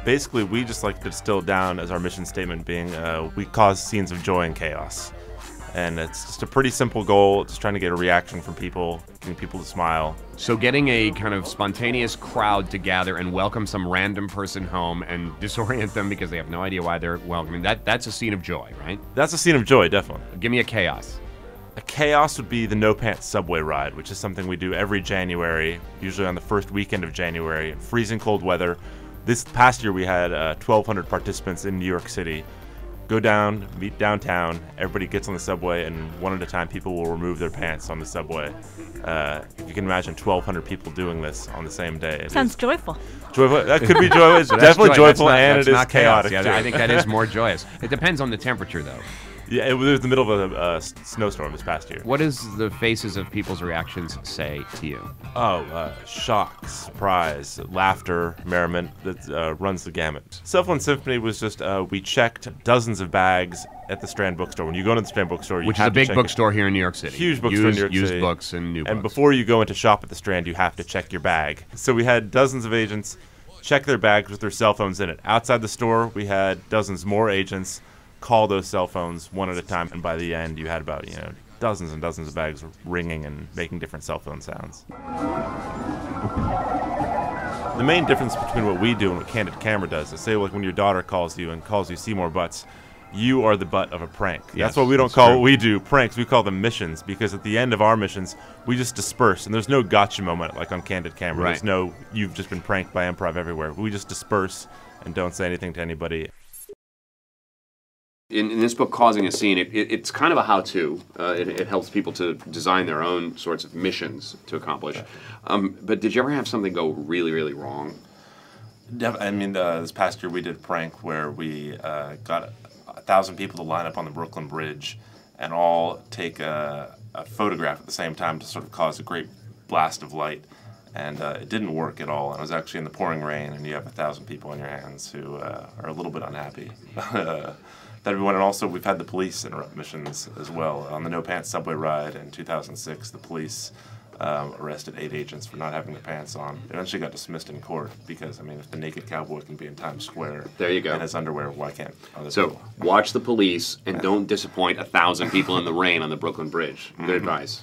Basically, we just like to distill down as our mission statement being, we cause scenes of joy and chaos. And it's just a pretty simple goal, just trying to get a reaction from people, getting people to smile. So getting a kind of spontaneous crowd to gather and welcome some random person home and disorient them because they have no idea why they're welcoming, that's a scene of joy, right? That's a scene of joy, definitely. Give me a chaos. A chaos would be the No Pants subway ride, which is something we do every January, usually on the first weekend of January, freezing cold weather. This past year we had 1,200 participants in New York City. Go down, meet downtown, everybody gets on the subway, and one at a time people will remove their pants on the subway. If you can imagine 1,200 people doing this on the same day. Sounds joyful. Joyful. That could be joyful. It's definitely joyful, and it is chaotic. Yeah, I think that is more joyous. It depends on the temperature, though. Yeah, it was the middle of a snowstorm this past year. What does the faces of people's reactions say to you? Oh, shock, surprise, laughter, merriment, that runs the gamut. Cell Phone Symphony was just, we checked dozens of bags at the Strand bookstore. When you go into the Strand bookstore, you Which have is a big to check bookstore here in New York City. Huge bookstore in New York City. Used books and new books. And before you go into shop at the Strand, you have to check your bag. So we had dozens of agents check their bags with their cell phones in it. Outside the store, we had dozens more agents call those cell phones one at a time, and by the end you had about dozens and dozens of bags ringing and making different cell phone sounds. The main difference between what we do and what Candid Camera does is, say, like when your daughter calls you and calls you Seymour Butts, you are the butt of a prank. Yes, that's why we don't call what we do pranks, we call them missions, because at the end of our missions we just disperse, and there's no gotcha moment like on Candid Camera. Right. There's no you've just been pranked by Improv Everywhere. We just disperse and don't say anything to anybody. In this book, Causing a Scene, it's kind of a how-to. It helps people to design their own sorts of missions to accomplish. But did you ever have something go really, really wrong? I mean, this past year we did a prank where we got 1,000 people to line up on the Brooklyn Bridge and all take a photograph at the same time to sort of cause a great blast of light. And it didn't work at all. And it was actually in the pouring rain, and you have 1,000 people in your hands who are a little bit unhappy. That everyone, and also we've had the police interrupt missions as well. On the No Pants subway ride in 2006, the police arrested 8 agents for not having their pants on. It eventually got dismissed in court because, I mean, if the naked cowboy can be in Times Square there you go. in his underwear, why can't other so people? Watch the police and don't disappoint 1,000 people in the rain on the Brooklyn Bridge. Good advice.